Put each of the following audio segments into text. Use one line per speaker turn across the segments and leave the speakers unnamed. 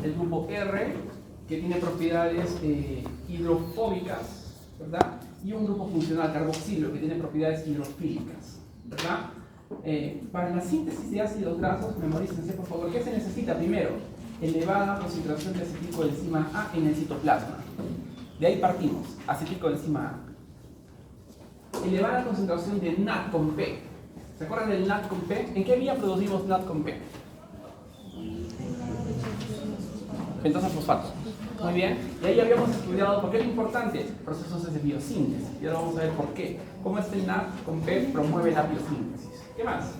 el grupo R, que tiene propiedades hidrofóbicas, ¿verdad? Y un grupo funcional carboxilo, que tiene propiedades hidrofílicas, ¿verdad? Para la síntesis de ácidos grasos, memorícense por favor, ¿qué se necesita primero? Elevada concentración de acetilcoenzima A en el citoplasma. De ahí partimos, acetilcoenzima A. Elevada concentración de NAD con P. ¿Se acuerdan del NAD con P? ¿En qué vía producimos NAD con P? Pentosa fosfato. Muy bien. Y ahí habíamos estudiado por qué es importante procesos de biosíntesis. Y ahora vamos a ver por qué. Cómo este NAD con P promueve la biosíntesis. ¿Qué más?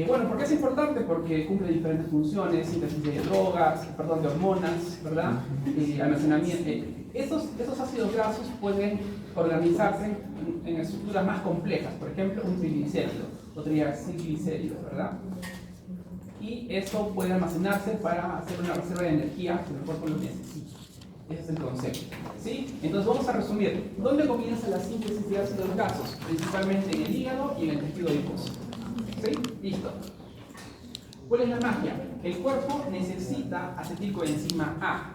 Bueno, ¿por qué es importante? Porque cumple diferentes funciones, síntesis de drogas, perdón, de hormonas, ¿verdad? Almacenamiento. Estos ácidos grasos pueden organizarse en estructuras más complejas, por ejemplo, un triglicérido o triacilglicérido, ¿verdad? Y eso puede almacenarse para hacer una reserva de energía que el cuerpo lo necesita. Ese es el concepto, ¿sí? Entonces vamos a resumir. ¿Dónde comienza la síntesis de ácidos grasos? Principalmente en el hígado y en el tejido adiposo. ¿Sí? Listo. ¿Cuál es la magia? El cuerpo necesita acetilcoenzima A.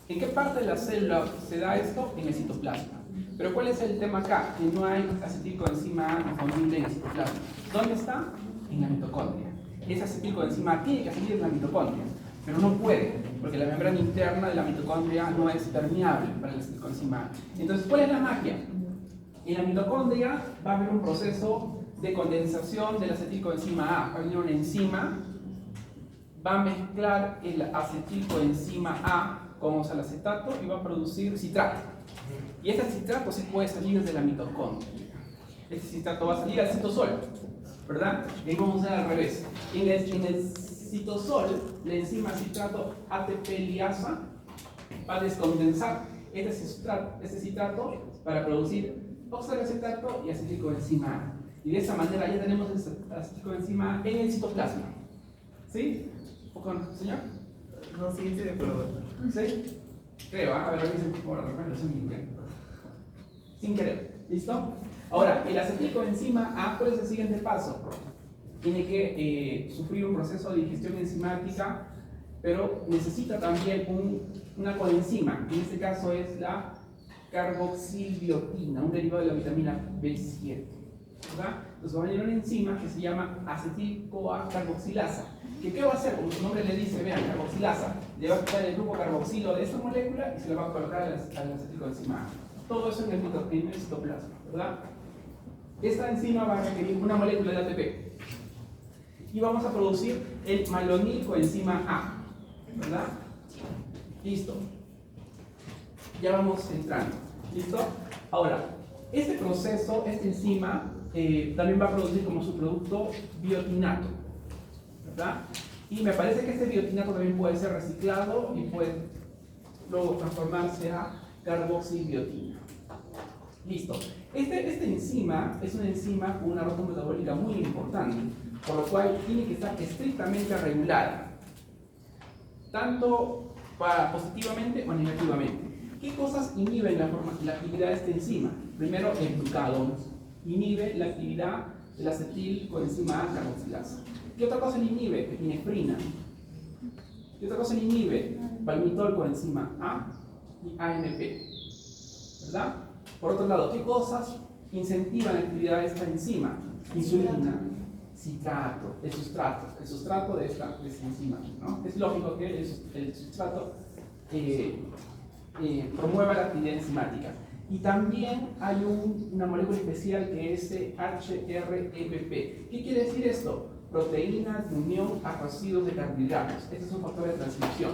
¿En qué parte de la célula se da esto? En el citoplasma. Pero ¿cuál es el tema acá? Que no hay acetilcoenzima A disponible en el citoplasma. ¿Dónde está? En la mitocondria. Esa acetilcoenzima A tiene que salir de la mitocondria, pero no puede, porque la membrana interna de la mitocondria no es permeable para la acetilcoenzima A. Entonces, ¿cuál es la magia? En la mitocondria va a haber un proceso de condensación de la acetilcoenzima A. Va a venir una enzima, va a mezclar el acetilcoenzima A con oxalacetato y va a producir citrato. Y este citrato sí puede salir de la mitocondria. Este citrato va a salir al citosol, ¿verdad? Y vamos a hacer al revés. En el citosol, la enzima citrato ATP liasa va a descondensar este citrato para producir oxalacetato y acetilcoenzima A. Y de esa manera ya tenemos el acetilcoenzima A en el citoplasma. ¿Sí? ¿Señor?
No, sí, de acuerdo.
¿Sí? Creo, a ver, revisen por favor, sin querer. ¿Listo? Ahora, el acetilcoenzima A, ¿cuál es el siguiente paso? Tiene que sufrir un proceso de digestión enzimática, pero necesita también una coenzima, que en este caso es la carboxilbiotina, un derivado de la vitamina B7. ¿Verdad? Entonces va a venir una enzima que se llama acetil-CoA-carboxilasa. ¿Qué va a hacer? Como su nombre le dice, vean, carboxilasa. Le va a quitar el grupo carboxilo de esta molécula y se lo va a colocar al acetilcoenzima A. Todo eso en el citoplasma, ¿verdad? Esta enzima va a requerir una molécula de ATP. Y vamos a producir el malonilcoenzima A, ¿verdad? Listo. Ya vamos entrando. ¿Listo? Ahora, este proceso, esta enzima, también va a producir como subproducto biotinato, ¿verdad? Y me parece que este biotinato también puede ser reciclado y puede luego transformarse a carboxilbiotina. Listo. Esta enzima es una enzima con una ruta metabólica muy importante, por lo cual tiene que estar estrictamente regulada, tanto positivamente o negativamente. ¿Qué cosas inhiben la actividad de esta enzima? Primero, el glucagón inhibe la actividad del acetilcoenzima A carboxilasa. ¿Qué otra cosa le inhibe? Epinefrina. ¿Qué otra cosa le inhibe? Palmitolcoenzima A y AMP. ¿Verdad? Por otro lado, ¿qué cosas incentivan la actividad de esta enzima? Insulina, citrato, el sustrato de esta enzima, ¿no? Es lógico que el sustrato promueva la actividad enzimática. Y también hay una molécula especial que es HREPP. ¿Qué quiere decir esto? Proteínas de unión a residuos de carbohidratos. Este es un factor de transcripción.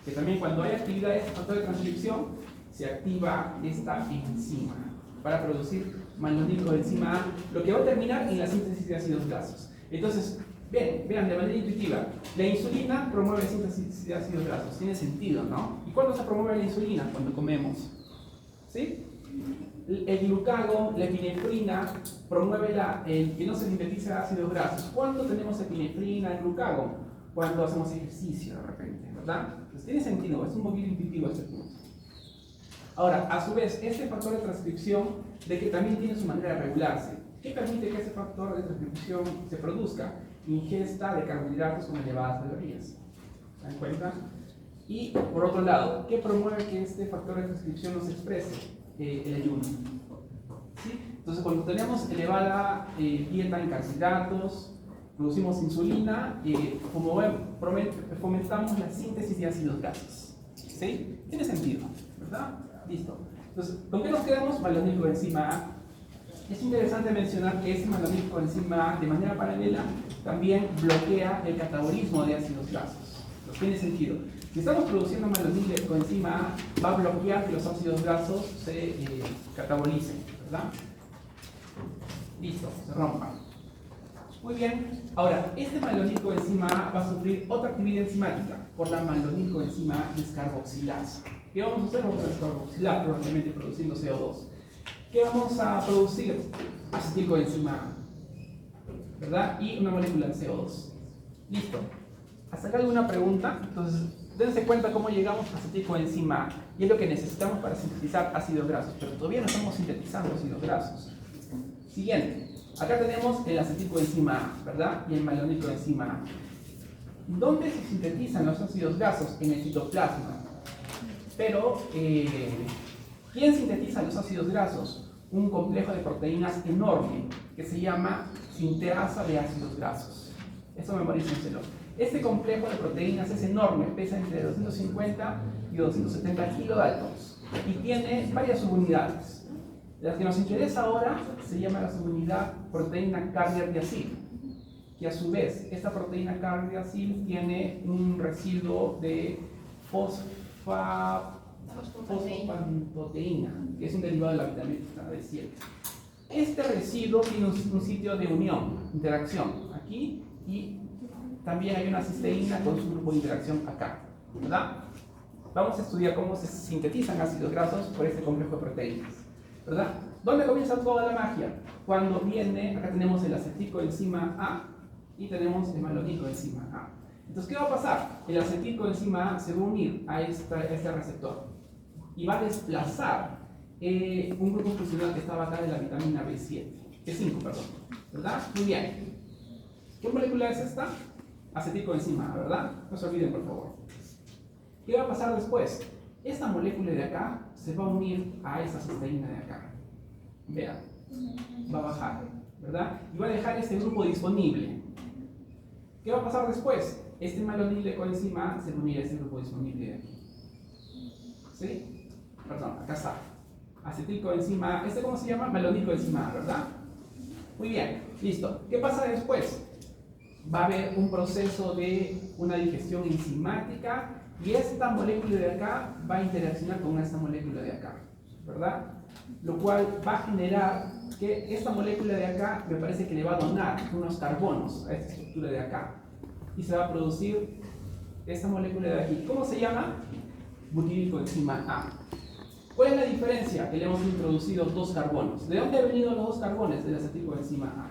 Que también cuando hay actividad de este factor de transcripción, se activa esta enzima para producir malonilcoenzima A, lo que va a terminar en la síntesis de ácidos grasos. Entonces, vean de manera intuitiva, la insulina promueve la síntesis de ácidos grasos, tiene sentido, ¿no? ¿Y cuándo se promueve la insulina? Cuando comemos, ¿sí? El glucagón, la epinefrina, promueve el que no se sintetice ácidos grasos. ¿Cuándo tenemos epinefrina, el glucagón? Cuando hacemos ejercicio de repente, ¿verdad? Pues tiene sentido, es un poquito intuitivo este punto. Ahora, a su vez, este factor de transcripción de que también tiene su manera de regularse. ¿Qué permite que ese factor de transcripción se produzca? Ingesta de carbohidratos con elevadas calorías. cuenta. Y por otro lado, ¿qué promueve que este factor de transcripción nos exprese? El ayuno. ¿Sí? Entonces, cuando tenemos elevada dieta en carbohidratos, producimos insulina, fomentamos la síntesis de ácidos grasos. ¿Sí? Tiene sentido, ¿verdad? Listo. Entonces, ¿con qué nos quedamos? Malonilcoenzima A. Es interesante mencionar que ese malonilcoenzima A, de manera paralela, también bloquea el catabolismo de ácidos grasos. Entonces, tiene sentido. Si estamos produciendo malonilcoenzima A, va a bloquear que los ácidos grasos se catabolicen, ¿verdad? Listo, se rompan. Muy bien. Ahora, este malonilcoenzima A va a sufrir otra actividad enzimática por la malonilcoenzima A descarboxilasa. ¿Qué vamos a hacer? Vamos a descarboxilar, probablemente produciendo CO2. ¿Qué vamos a producir? Acetilcoenzima A, ¿verdad? Y una molécula de CO2. Listo. ¿Hasta acá alguna pregunta? Entonces, dense cuenta cómo llegamos a acetilcoenzima A. Y es lo que necesitamos para sintetizar ácidos grasos. Pero todavía no estamos sintetizando ácidos grasos. Siguiente. Acá tenemos el acetilcoenzima A, ¿verdad? Y el malonilcoenzima A. ¿Dónde se sintetizan los ácidos grasos? En el citoplasma. Pero, ¿quién sintetiza los ácidos grasos? Un complejo de proteínas enorme que se llama sinteasa de ácidos grasos. Eso memorícenselo. Este complejo de proteínas es enorme, pesa entre 250 y 270 kilodaltons y tiene varias subunidades. La que nos interesa ahora se llama la subunidad proteína cardiacil, que a su vez, esta proteína cardiacil tiene un residuo de fosfopantoteína, que es un derivado de la vitamina B7. Este residuo tiene un sitio de unión, interacción, aquí, y también hay una cisteína con su grupo de interacción acá, ¿verdad? Vamos a estudiar cómo se sintetizan ácidos grasos por este complejo de proteínas, ¿verdad? ¿Dónde comienza toda la magia? Cuando viene, acá tenemos el acetilcoenzima A y tenemos el malonilcoenzima A. Entonces, ¿qué va a pasar? El acetilcoenzima A se va a unir a este receptor y va a desplazar un grupo funcional que estaba acá de la vitamina B7, B5, perdón, ¿verdad? Muy bien. ¿Qué molécula es esta? Acetilcoenzima A, ¿verdad? No se olviden, por favor. ¿Qué va a pasar después? Esta molécula de acá se va a unir a esa cisteína de acá. Vean, va a bajar, ¿verdad? Y va a dejar este grupo disponible. ¿Qué va a pasar después? Este malonilcoenzima A se va a unir a este grupo disponible de aquí. ¿Sí? Perdón, acá está. Acetilcoenzima A, ¿este cómo se llama? Malonilcoenzima A, ¿verdad? Muy bien, listo. ¿Qué pasa después? Va a haber un proceso de una digestión enzimática y esta molécula de acá va a interaccionar con esta molécula de acá, ¿verdad? Lo cual va a generar que esta molécula de acá me parece que le va a donar unos carbonos a esta estructura de acá y se va a producir esta molécula de aquí. ¿Cómo se llama? Butililcoenzima A. ¿Cuál es la diferencia? Que le hemos introducido dos carbonos. ¿De dónde han venido los dos carbones del acetilcoenzima A?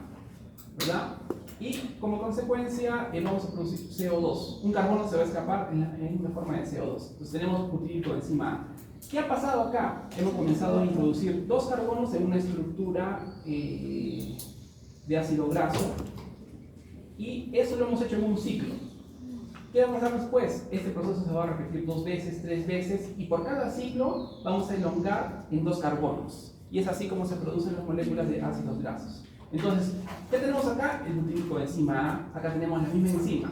¿Verdad? Y como consecuencia vamos a producir CO2. Un carbono se va a escapar en una forma de CO2. Entonces tenemos butililcoenzima A. ¿Qué ha pasado acá? Hemos comenzado a introducir dos carbonos en una estructura de ácido graso y eso lo hemos hecho en un ciclo. ¿Qué va a pasar después? Este proceso se va a repetir 2 veces, 3 veces y por cada ciclo vamos a elongar en 2 carbonos y es así como se producen las moléculas de ácidos grasos. Entonces, ¿qué tenemos acá? El butililcoenzima A. Acá tenemos la misma enzima,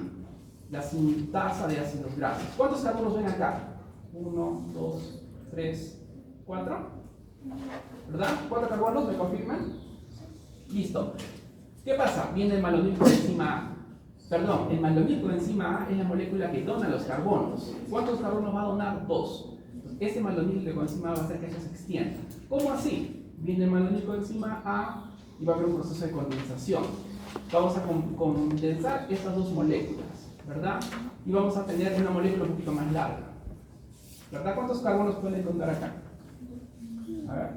la sintasa de ácidos grasos. ¿Cuántos carbonos ven acá? 1, 2, 3, 4. ¿Verdad? 4 carbonos, ¿me confirman? Listo. ¿Qué pasa? Viene el malonilcoenzima A. Perdón, el malonilcoenzima A es la molécula que dona los carbonos. ¿Cuántos carbonos va a donar? 2. Este malonilcoenzima A va a hacer que eso se extienda. ¿Cómo así? Viene el malonilcoenzima A y va a haber un proceso de condensación. Vamos a condensar estas dos moléculas, ¿verdad? Y vamos a tener una molécula un poquito más larga. ¿Verdad? ¿Cuántos carbonos pueden contar acá? A ver.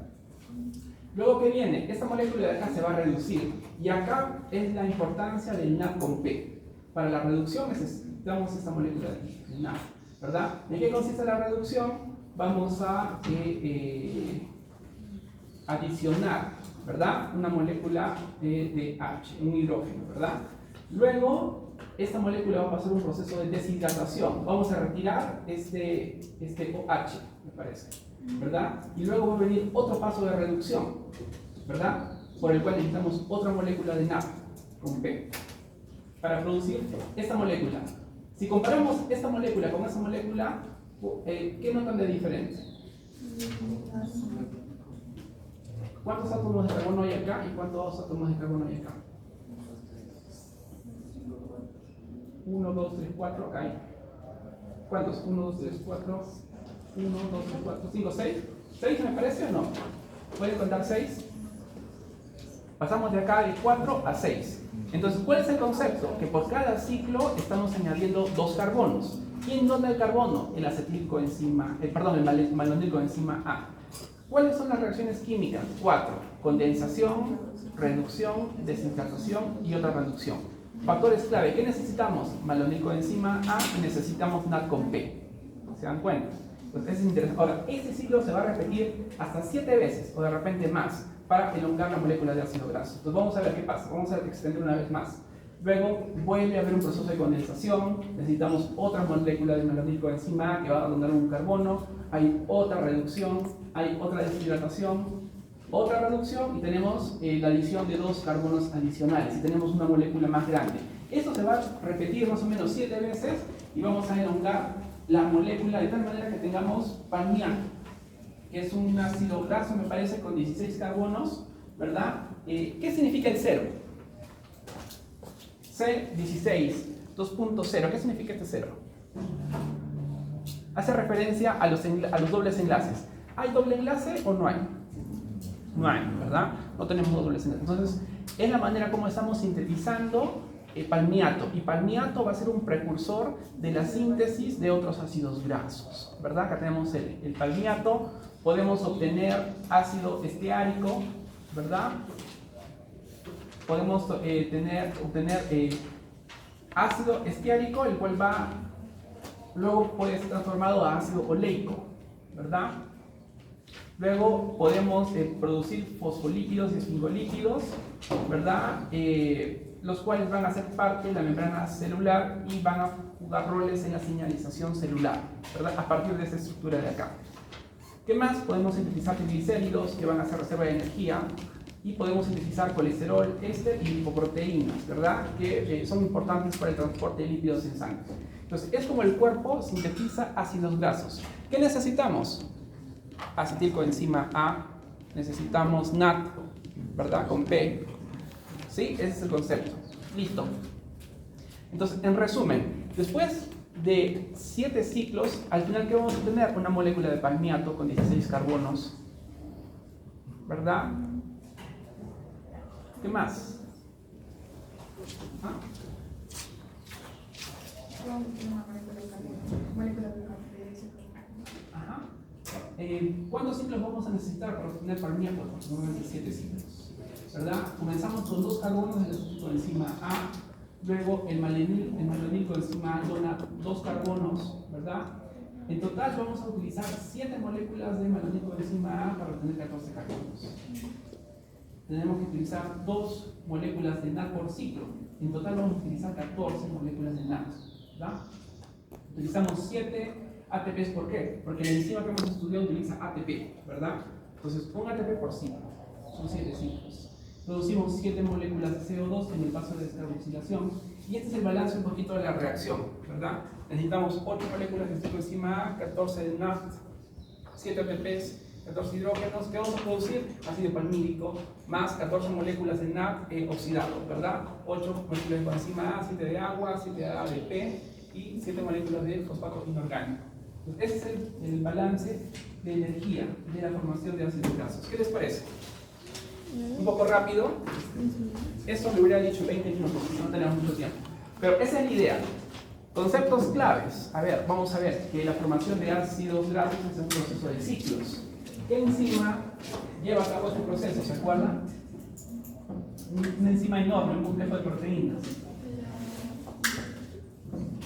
Luego, ¿qué viene? Esta molécula de acá se va a reducir. Y acá es la importancia del NAD con P. Para la reducción necesitamos esta molécula de aquí, el NAD. ¿Verdad? ¿En qué consiste la reducción? Vamos a adicionar, ¿verdad? Una molécula de H, un hidrógeno, ¿verdad? Luego esta molécula va a pasar un proceso de deshidratación. Vamos a retirar este OH, me parece, ¿verdad? Y luego va a venir otro paso de reducción, ¿verdad? Por el cual necesitamos otra molécula de NAD con P para producir esta molécula. Si comparamos esta molécula con esa molécula, ¿qué notan de diferente? ¿Cuántos átomos de carbono hay acá y cuántos átomos de carbono hay acá? 1, 2, 3, 4, acá hay. ¿Cuántos? 1, 2, 3, 4, 1, 2, 3, 4, 5, 6. ¿6 me parece o no? ¿Pueden contar 6? Pasamos de acá de 4 a 6. Entonces, ¿cuál es el concepto? Que por cada ciclo estamos añadiendo 2 carbonos. ¿Quién dona el carbono? El acetilcoenzima, el malonilcoenzima A. ¿Cuáles son las reacciones químicas? 4. Condensación, reducción, deshidratación y otra reducción. Factores clave. ¿Qué necesitamos? Malonilcoenzima A y necesitamos NAD con P. ¿Se dan cuenta? Entonces, es interesante. Ahora, este ciclo se va a repetir hasta 7 veces o de repente más para elongar la molécula de ácido graso. Entonces, vamos a ver qué pasa. Vamos a extender una vez más. Luego vuelve a haber un proceso de condensación, necesitamos otra molécula de malonilcoenzima A que va a donar un carbono, hay otra reducción, hay otra deshidratación, otra reducción y tenemos la adición de 2 carbonos adicionales y tenemos una molécula más grande. Esto se va a repetir más o menos 7 veces y vamos a elongar la molécula de tal manera que tengamos palmiato, que es un ácido graso, me parece, con 16 carbonos, ¿verdad? ¿Qué significa el cero? C16, 2.0. ¿Qué significa este cero? Hace referencia a los dobles enlaces. ¿Hay doble enlace o no hay? No hay, ¿verdad? No tenemos dobles enlaces. Entonces, es la manera como estamos sintetizando palmiato. Y palmiato va a ser un precursor de la síntesis de otros ácidos grasos, ¿verdad? Acá tenemos el palmiato. Podemos obtener ácido esteárico, ¿verdad? Podemos obtener ácido esteárico, el cual luego puede ser transformado a ácido oleico, ¿verdad? Luego podemos producir fosfolípidos y esfingolípidos, ¿verdad? Los cuales van a ser parte de la membrana celular y van a jugar roles en la señalización celular, ¿verdad? A partir de esta estructura de acá. ¿Qué más? Podemos sintetizar triglicéridos que van a ser reserva de energía. Y podemos sintetizar colesterol y lipoproteínas, ¿verdad? Que son importantes para el transporte de lípidos en sangre. Entonces, es como el cuerpo sintetiza ácidos grasos. ¿Qué necesitamos? Acetilcoenzima A, necesitamos NAD, ¿verdad? Con P. ¿Sí? Ese es el concepto. Listo. Entonces, en resumen, después de 7 ciclos, al final, ¿qué vamos a tener? Una molécula de palmiato con 16 carbonos, ¿verdad? ¿Qué más? ¿Ah? Ajá. ¿Cuántos ciclos vamos a necesitar para obtener palmiato? Aproximadamente 7 ciclos, ¿verdad? Comenzamos con 2 carbonos de la acetilcoenzima A, luego el malonilcoenzima A dona 2 carbonos, ¿verdad? En total vamos a utilizar 7 moléculas de malonilcoenzima A para obtener 14 carbonos. Tenemos que utilizar 2 moléculas de NAD por ciclo. En total vamos a utilizar 14 moléculas de NAD, ¿verdad? Utilizamos 7 ATPs, ¿por qué? Porque la enzima que hemos estudiado utiliza ATP, ¿verdad? Entonces, un ATP por ciclo, son 7 ciclos. Producimos 7 moléculas de CO2 en el paso de descarboxilación. Y este es el balance un poquito de la reacción, ¿verdad? Necesitamos 8 moléculas de acetilcoenzima A, 14 de NAD, 7 ATPs, 14 hidrógenos. ¿Qué vamos a producir? Ácido palmídico, más 14 moléculas de NAD oxidado, ¿verdad? 8 moléculas de coenzima A, 7 de agua, 7 de ADP y 7 moléculas de fosfato inorgánico. Entonces, ese es el balance de energía de la formación de ácidos grasos. ¿Qué les parece? Un poco rápido. Eso lo hubiera dicho 20 minutos, porque no tenemos mucho tiempo. Pero esa es la idea. Conceptos claves. A ver, vamos a ver que la formación de ácidos grasos es un proceso de ciclos. ¿Qué enzima lleva a cabo este proceso? ¿Se acuerdan? Una enzima enorme, un complejo de proteínas.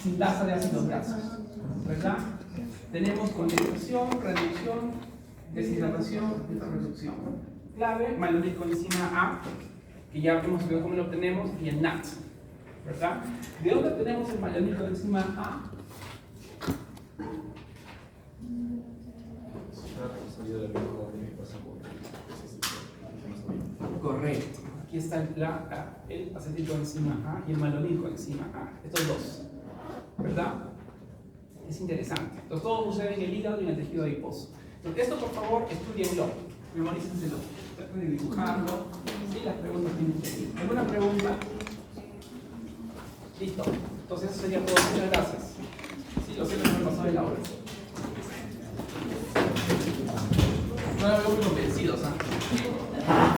Sintasa de ácidos grasos, ¿verdad? Tenemos condensación, reducción, deshidratación y reducción. Clave, malonilcoenzima A, que ya hemos visto cómo lo obtenemos, y el NAD. ¿verdad? ¿De dónde tenemos el malonil con enzima A? Correcto. Aquí está el acetilcoenzima A y el malonil con enzima A. Estos dos. ¿Verdad? Es interesante. Entonces, todo sucede en el hígado y en el tejido adiposo. Entonces, esto, por favor, estudienlo. Memorícenselo. Traten de dibujarlo. Sí, las preguntas tienen que ir. ¿Alguna pregunta? Listo. Entonces, eso sería todo. Muchas gracias. Sí, lo sé que me he pasado de la hora.